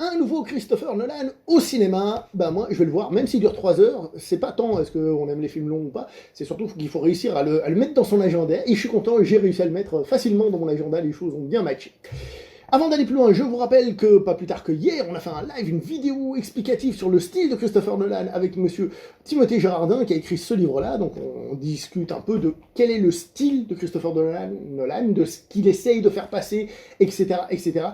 Un nouveau Christopher Nolan au cinéma, bah moi je vais le voir, même s'il dure 3 heures, c'est pas tant est-ce qu'on aime les films longs ou pas, c'est surtout qu'il faut réussir à le mettre dans son agenda, et je suis content, j'ai réussi à le mettre facilement dans mon agenda, les choses ont bien matché. Avant d'aller plus loin, je vous rappelle que pas plus tard que hier, on a fait un live, une vidéo explicative sur le style de Christopher Nolan avec monsieur Timothée Gérardin qui a écrit ce livre-là. Donc on discute un peu de quel est le style de Christopher Nolan, de ce qu'il essaye de faire passer, etc. etc.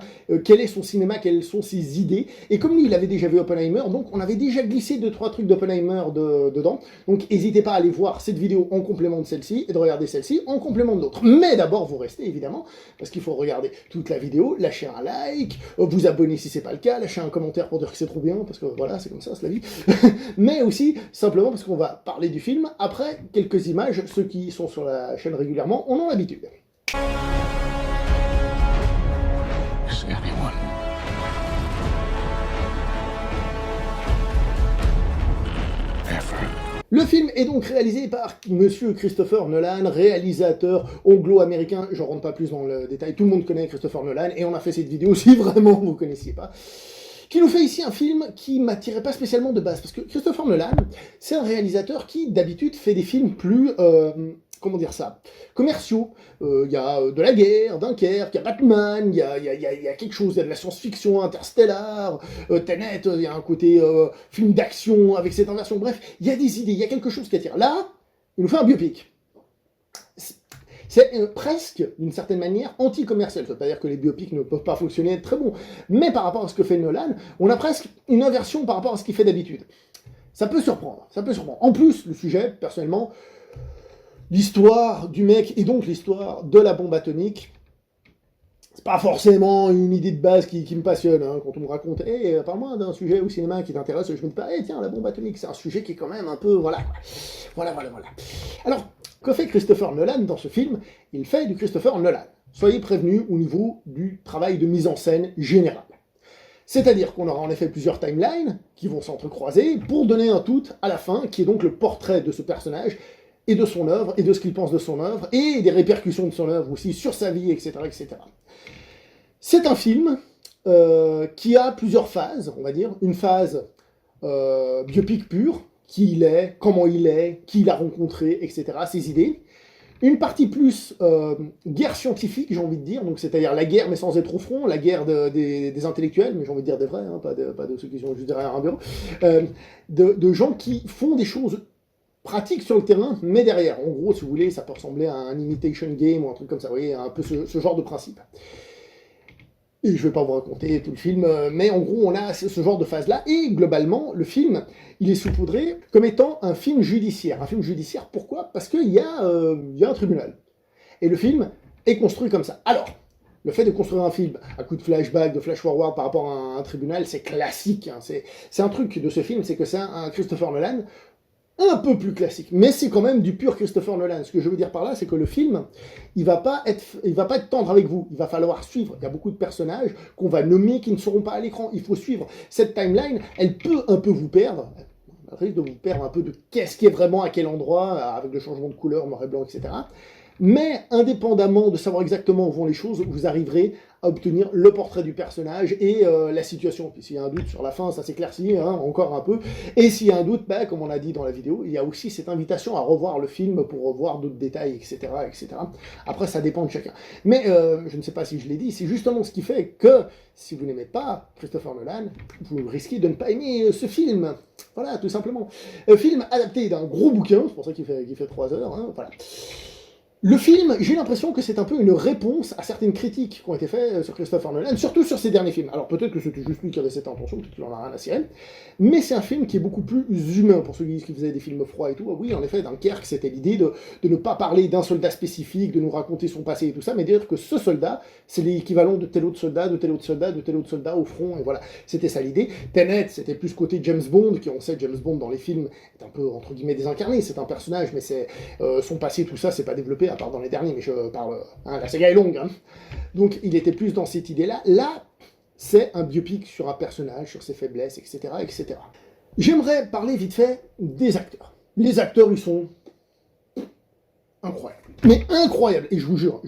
Quel est son cinéma, quelles sont ses idées. Et comme lui, il avait déjà vu Oppenheimer, donc on avait déjà glissé 2-3 trucs d'Oppenheimer dedans. Donc n'hésitez pas à aller voir cette vidéo en complément de celle-ci et de regarder celle-ci en complément de l'autre. Mais d'abord, vous restez évidemment, parce qu'il faut regarder toute la vidéo, lâchez un like, vous abonner si c'est pas le cas, lâchez un commentaire pour dire que c'est trop bien, parce que voilà, c'est comme ça, c'est la vie. Mais aussi, simplement parce qu'on va parler du film après quelques images, ceux qui sont sur la chaîne régulièrement en ont l'habitude. Le film est donc réalisé par monsieur Christopher Nolan, réalisateur anglo-américain, je rentre pas plus dans le détail, tout le monde connaît Christopher Nolan, et on a fait cette vidéo si vraiment vous ne connaissiez pas, qui nous fait ici un film qui m'attirait pas spécialement de base, parce que Christopher Nolan, c'est un réalisateur qui d'habitude fait des films plus... comment dire ça, commerciaux. Il y a de la guerre, Dunkerque, il y a Batman, il y a quelque chose, il y a de la science-fiction, Interstellar, Tenet, il y a un côté film d'action avec cette inversion. Bref, il y a des idées, il y a quelque chose qui attire. Là, il nous fait un biopic. C'est presque, d'une certaine manière, anti-commercial. Ça ne veut pas dire que les biopics ne peuvent pas fonctionner et être très bons. Mais par rapport à ce que fait Nolan, on a presque une inversion par rapport à ce qu'il fait d'habitude. Ça peut surprendre, ça peut surprendre. En plus, le sujet, personnellement, l'histoire du mec et donc l'histoire de la bombe atomique, c'est pas forcément une idée de base qui me passionne. Hein. Quand on me raconte, parle-moi d'un sujet au cinéma qui t'intéresse, je me dis pas, tiens, la bombe atomique, c'est un sujet qui est quand même un peu, voilà. Alors, que fait Christopher Nolan dans ce film? Il fait du Christopher Nolan. Soyez prévenus au niveau du travail de mise en scène général. C'est-à-dire qu'on aura en effet plusieurs timelines qui vont s'entrecroiser pour donner un tout à la fin, qui est donc le portrait de ce personnage, et de son œuvre, et de ce qu'il pense de son œuvre, et des répercussions de son œuvre aussi sur sa vie, etc. etc. C'est un film qui a plusieurs phases, on va dire. Une phase biopic pure, qui il est, comment il est, qui il a rencontré, etc., ses idées. Une partie plus guerre scientifique, j'ai envie de dire, donc c'est-à-dire la guerre, mais sans être au front, la guerre des intellectuels, mais j'ai envie de dire des vrais, hein, pas de ceux qui sont juste derrière un bureau, de gens qui font des choses pratique sur le terrain, mais derrière. En gros, si vous voulez, ça peut ressembler à un imitation game ou un truc comme ça, vous voyez, un peu ce genre de principe. Et je ne vais pas vous raconter tout le film, mais en gros, on a ce genre de phase-là, et globalement, le film, il est saupoudré comme étant un film judiciaire. Un film judiciaire, pourquoi? Parce qu'il y a un tribunal. Et le film est construit comme ça. Alors, le fait de construire un film à coup de flashback, de flash-forward par rapport à un tribunal, c'est classique. Hein. C'est un truc de ce film, c'est que c'est un Christopher Nolan un peu plus classique, mais c'est quand même du pur Christopher Nolan. Ce que je veux dire par là, c'est que le film, il va pas être tendre avec vous. Il va falloir suivre. Il y a beaucoup de personnages qu'on va nommer qui ne seront pas à l'écran. Il faut suivre. Cette timeline, elle peut un peu vous perdre. Elle risque de vous perdre un peu de qu'est-ce qui est vraiment à quel endroit, avec le changement de couleur, noir et blanc, etc. Mais indépendamment de savoir exactement où vont les choses, vous arriverez à obtenir le portrait du personnage et la situation. Puis s'il y a un doute sur la fin, ça s'éclaircit encore un peu. Et s'il y a un doute, comme on a dit dans la vidéo, il y a aussi cette invitation à revoir le film pour revoir d'autres détails, etc., etc. Après, ça dépend de chacun. Mais je ne sais pas si je l'ai dit, c'est justement ce qui fait que si vous n'aimez pas Christopher Nolan, vous risquez de ne pas aimer ce film. Voilà, tout simplement. Film adapté d'un gros bouquin, c'est pour ça qu'il fait 3 heures. Hein, voilà. Le film, j'ai l'impression que c'est un peu une réponse à certaines critiques qui ont été faites sur Christopher Nolan, surtout sur ses derniers films. Alors peut-être que c'était juste lui qui avait cette intention, peut-être qu'il en a rien à cirer, mais c'est un film qui est beaucoup plus humain pour ceux qui faisaient des films froids et tout. Oui, en effet, Dunkerque, c'était l'idée de ne pas parler d'un soldat spécifique, de nous raconter son passé et tout ça, mais de dire que ce soldat, c'est l'équivalent de tel autre soldat, de tel autre soldat, de tel autre soldat au front, et voilà, c'était ça l'idée. Tenet, c'était plus côté James Bond, qui on sait, James Bond dans les films est un peu, entre guillemets, désincarné, c'est un personnage, mais c'est son passé, tout ça, c'est pas développé, à part dans les derniers, mais je parle... la saga est longue, hein. Donc il était plus dans cette idée-là. Là, c'est un biopic sur un personnage, sur ses faiblesses, etc., etc. J'aimerais parler vite fait des acteurs. Les acteurs, ils sont incroyables. Mais incroyables. Et je vous jure,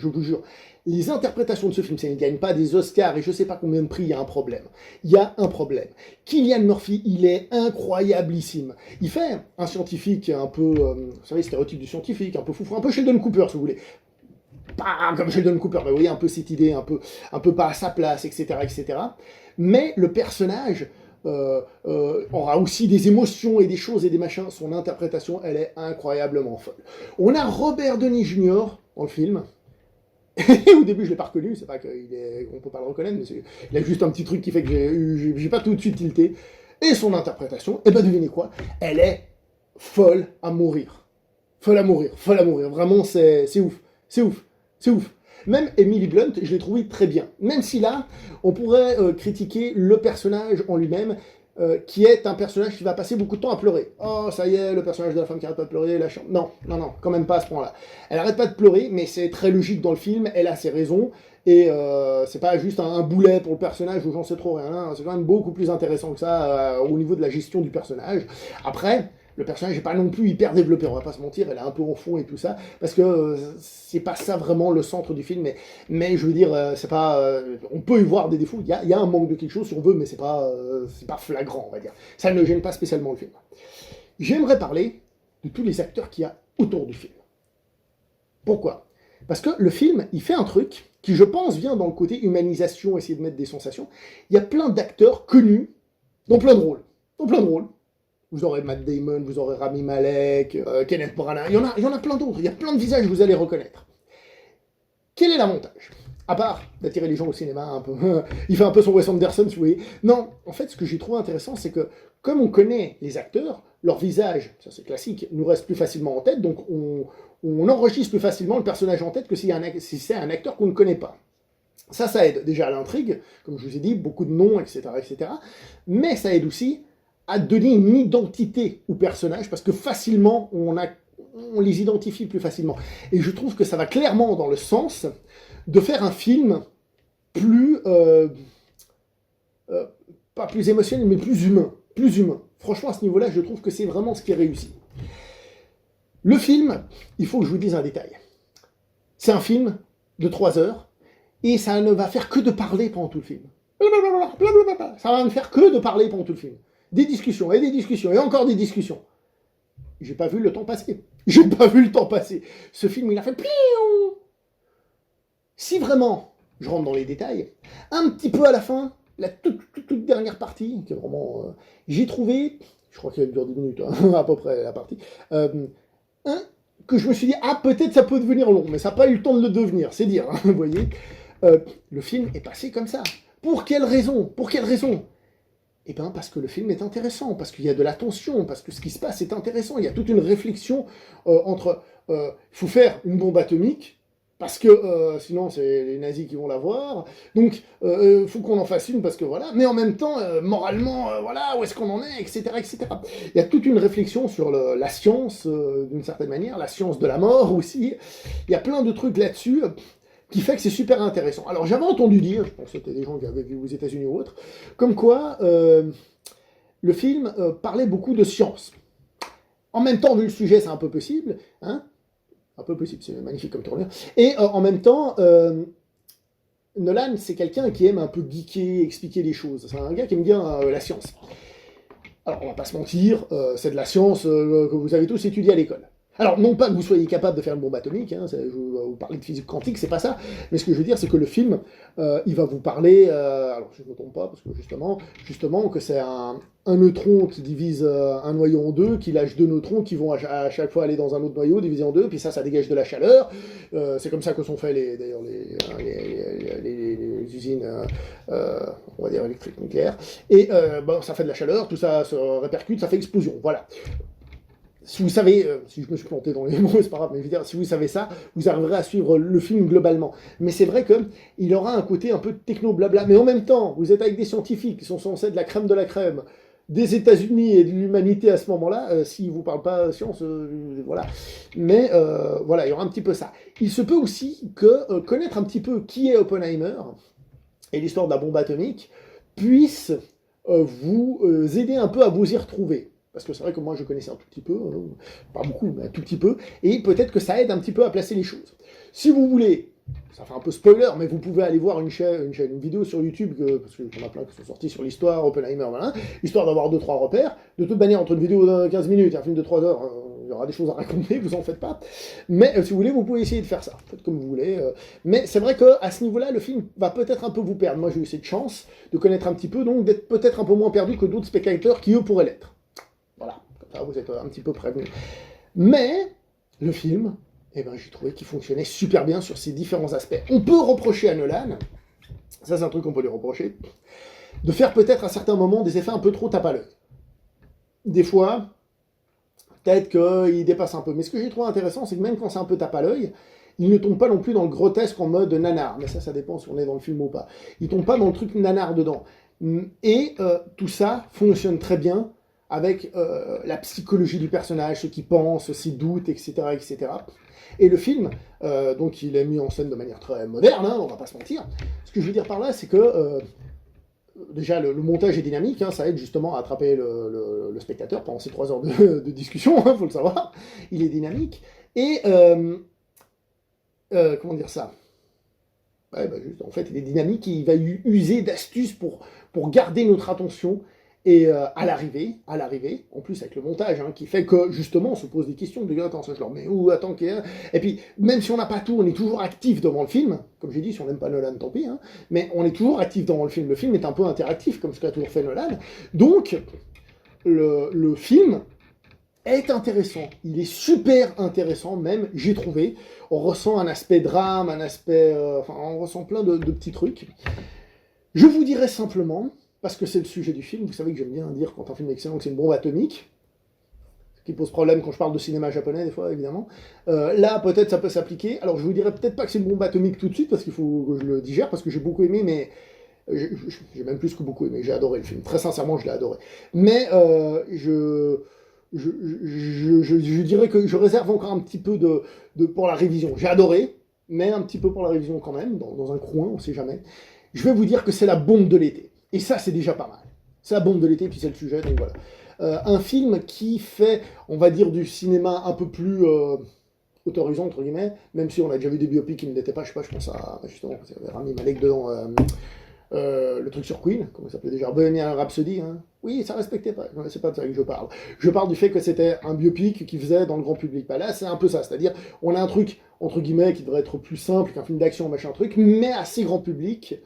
les interprétations de ce film, ça ne gagne pas des Oscars et je sais pas combien de prix, il y a un problème. Il y a un problème. Cillian Murphy, il est incroyablissime. Il fait un scientifique un peu, vous savez, stéréotype du scientifique, un peu foufou, un peu Sheldon Cooper, si vous voulez. Pas comme Sheldon Cooper, mais vous voyez, un peu cette idée, un peu pas à sa place, etc., etc. Mais le personnage aura aussi des émotions et des choses et des machins. Son interprétation, elle est incroyablement folle. On a Robert Downey Jr. dans le film. Au début, je l'ai pas reconnu, c'est pas qu'on peut pas le reconnaître, mais il a juste un petit truc qui fait que j'ai pas tout de suite tilté. Et son interprétation, et ben devinez quoi, elle est folle à mourir. Folle à mourir, folle à mourir. Vraiment, c'est ouf, c'est ouf, c'est ouf. Même Emily Blunt, je l'ai trouvé très bien. Même si là, on pourrait critiquer le personnage en lui-même, qui est un personnage qui va passer beaucoup de temps à pleurer. Oh, ça y est, le personnage de la femme qui arrête pas de pleurer, la chambre. Non, non, non, quand même pas à ce point-là. Elle arrête pas de pleurer, mais c'est très logique dans le film, elle a ses raisons, et c'est pas juste un boulet pour le personnage ou j'en sais trop rien, hein. C'est quand même beaucoup plus intéressant que ça au niveau de la gestion du personnage. Après, le personnage n'est pas non plus hyper développé, on va pas se mentir, elle est un peu en fond et tout ça, parce que c'est pas ça vraiment le centre du film, mais je veux dire, c'est pas, on peut y voir des défauts, il y a un manque de quelque chose si on veut, mais c'est pas flagrant, on va dire. Ça ne gêne pas spécialement le film. J'aimerais parler de tous les acteurs qu'il y a autour du film. Pourquoi ? Parce que le film, il fait un truc qui, je pense, vient dans le côté humanisation, essayer de mettre des sensations. Il y a plein d'acteurs connus dans plein de rôles. Dans plein de rôles. Vous aurez Matt Damon, vous aurez Rami Malek, Kenneth Branagh, il y en a plein d'autres, il y a plein de visages que vous allez reconnaître. Quel est l'avantage ? À part d'attirer les gens au cinéma un peu, il fait un peu son Wes Anderson, si vous voyez. Non, en fait, ce que j'ai trouvé intéressant, c'est que comme on connaît les acteurs, leur visage, ça c'est classique, nous reste plus facilement en tête, donc on enregistre plus facilement le personnage en tête que si c'est un acteur qu'on ne connaît pas. Ça aide déjà à l'intrigue, comme je vous ai dit, beaucoup de noms, etc., etc. Mais ça aide aussi à donner une identité aux personnages, parce que facilement, on les identifie plus facilement. Et je trouve que ça va clairement dans le sens de faire un film plus... pas plus émotionnel, mais plus humain. Plus humain. Franchement, à ce niveau-là, je trouve que c'est vraiment ce qui est réussi. Le film, il faut que je vous dise un détail. C'est un film de 3 heures, et ça ne va faire que de parler pendant tout le film. Ça va ne faire que de parler pendant tout le film. Des discussions, et encore des discussions. J'ai pas vu le temps passer. J'ai pas vu le temps passer. Ce film, il a fait pliou. Si vraiment, je rentre dans les détails, un petit peu à la fin, la toute dernière partie, qui est vraiment... j'ai trouvé, je crois qu'elle dure 10 minutes, hein, à peu près la partie, que je me suis dit, ah, peut-être ça peut devenir long, mais ça n'a pas eu le temps de le devenir, c'est dire, hein, vous voyez. Le film est passé comme ça. Pour quelle raison ? Pour quelle raison ? Eh bien, parce que le film est intéressant, parce qu'il y a de la tension, parce que ce qui se passe est intéressant. Il y a toute une réflexion entre... il faut faire une bombe atomique, parce que sinon c'est les nazis qui vont l'avoir. Donc, il faut qu'on en fasse une, parce que voilà. Mais en même temps, moralement, voilà, où est-ce qu'on en est, etc., etc. Il y a toute une réflexion sur la science, d'une certaine manière, la science de la mort aussi. Il y a plein de trucs là-dessus qui fait que c'est super intéressant. Alors j'avais entendu dire, je pense que c'était des gens qui avaient vu aux États-Unis ou autres, comme quoi le film parlait beaucoup de science. En même temps, vu le sujet, c'est un peu possible, hein, un peu possible, c'est magnifique comme tournure, et en même temps, Nolan, c'est quelqu'un qui aime un peu geeker, expliquer les choses. C'est un gars qui aime bien la science. Alors, on va pas se mentir, c'est de la science que vous avez tous étudié à l'école. Alors, non pas que vous soyez capable de faire une bombe atomique, hein, je vais vous parler de physique quantique, c'est pas ça, mais ce que je veux dire, c'est que le film, il va vous parler, alors je ne me trompe pas, parce que justement que c'est un neutron qui divise un noyau en deux, qui lâche 2 neutrons qui vont à chaque fois aller dans un autre noyau, divisé en deux, puis ça dégage de la chaleur, c'est comme ça que sont faits d'ailleurs les usines, on va dire électriques nucléaires, et bon, ça fait de la chaleur, tout ça se répercute, ça fait explosion, voilà. Si vous savez, si je me suis planté dans les mots, c'est pas grave, mais je veux dire, si vous savez ça, vous arriverez à suivre le film globalement. Mais c'est vrai qu'il aura un côté un peu techno-blabla, mais en même temps, vous êtes avec des scientifiques qui sont censés être de la crème des États-Unis et de l'humanité à ce moment-là, s'ils ne vous parlent pas science, voilà. Mais voilà, il y aura un petit peu ça. Il se peut aussi que connaître un petit peu qui est Oppenheimer et l'histoire de la bombe atomique puisse vous aider un peu à vous y retrouver. Parce que c'est vrai que moi je connaissais un tout petit peu, pas beaucoup, mais un tout petit peu, et peut-être que ça aide un petit peu à placer les choses. Si vous voulez ça fait un peu spoiler, mais vous pouvez aller voir une vidéo sur YouTube, parce qu'il y en a plein qui sont sortis sur l'histoire, Oppenheimer, voilà, histoire d'avoir 2-3 repères. De toute manière, entre une vidéo de 15 minutes et un film de 3 heures, il y aura des choses à raconter, vous en faites pas. Mais si vous voulez, vous pouvez essayer de faire ça, faites comme vous voulez. Mais c'est vrai qu'à ce niveau-là, le film va peut-être un peu vous perdre. Moi, j'ai eu cette chance de connaître un petit peu, donc d'être peut-être un peu moins perdu que d'autres spectateurs qui, eux, pourraient l'être. Voilà, comme ça, vous êtes un petit peu prévenus. Mais, le film, eh ben, j'ai trouvé qu'il fonctionnait super bien sur ces différents aspects. On peut reprocher à Nolan, ça c'est un truc qu'on peut lui reprocher, de faire peut-être à certains moments des effets un peu trop tape à l'œil. Des fois, peut-être qu'il dépasse un peu. Mais ce que j'ai trouvé intéressant, c'est que même quand c'est un peu tape à l'œil, il ne tombe pas non plus dans le grotesque en mode nanar. Mais ça dépend si on est dans le film ou pas. Il tombe pas dans le truc nanar dedans. Et tout ça fonctionne très bien avec la psychologie du personnage, ce qu'il pense, ses doutes, etc., etc. Et le film, donc il est mis en scène de manière très moderne, hein, on va pas se mentir. Ce que je veux dire par là, c'est que déjà le montage est dynamique, hein, ça aide justement à attraper le spectateur pendant ces 3 heures de discussion, hein, faut le savoir. Il est dynamique. Et comment dire ça? Ouais, bah juste, en fait, il est dynamique et il va user d'astuces pour garder notre attention. Et à l'arrivée, en plus avec le montage, hein, qui fait que justement on se pose des questions, de attends, ça je leur mets où, attends, et puis même si on n'a pas tout, on est toujours actif devant le film, comme j'ai dit, si on n'aime pas Nolan, tant pis, hein, mais on est toujours actif devant le film est un peu interactif, comme ce qu'a toujours fait Nolan, donc le film est intéressant, il est super intéressant même, j'ai trouvé, on ressent un aspect drame, un aspect, enfin on ressent plein de petits trucs. Je vous dirais simplement, parce que c'est le sujet du film, vous savez que j'aime bien dire quand un film est excellent que c'est une bombe atomique, ce qui pose problème quand je parle de cinéma japonais des fois évidemment. Là peut-être ça peut s'appliquer, alors je vous dirais peut-être pas que c'est une bombe atomique tout de suite parce qu'il faut que je le digère, parce que j'ai beaucoup aimé, mais j'ai même plus que beaucoup aimé, j'ai adoré le film, très sincèrement je l'ai adoré. Mais je dirais que je réserve encore un petit peu pour la révision. J'ai adoré, mais un petit peu pour la révision quand même, dans un coin, on sait jamais. Je vais vous dire que c'est la bombe de l'été. Et ça, c'est déjà pas mal. C'est la bombe de l'été, puis c'est le sujet, donc voilà. Un film qui fait, on va dire, du cinéma un peu plus autorisant, entre guillemets, même si on a déjà vu des biopics qui ne l'étaient pas, je sais pas, je pense à, justement, parce qu'il y avait Rami Malek dedans, le truc sur Queen, comment ça s'appelait déjà, Bohemian Rhapsody, hein. Oui, ça respectait pas, c'est pas de ça que je parle. Je parle du fait que c'était un biopic qui faisait dans le grand public. Bah là, c'est un peu ça, c'est-à-dire, on a un truc, entre guillemets, qui devrait être plus simple qu'un film d'action, machin truc, mais assez grand public.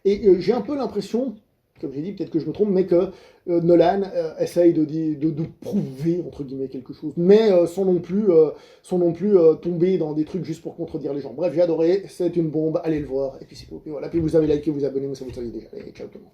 Et j'ai un peu l'impression, comme j'ai dit, peut-être que je me trompe, mais que Nolan essaye de prouver, entre guillemets, quelque chose, mais sans non plus tomber dans des trucs juste pour contredire les gens. Bref, j'ai adoré, c'est une bombe, allez le voir, et puis c'est tout. Et voilà, puis vous avez liké, vous abonnez, ça vous le savez déjà. Allez, ciao tout le monde.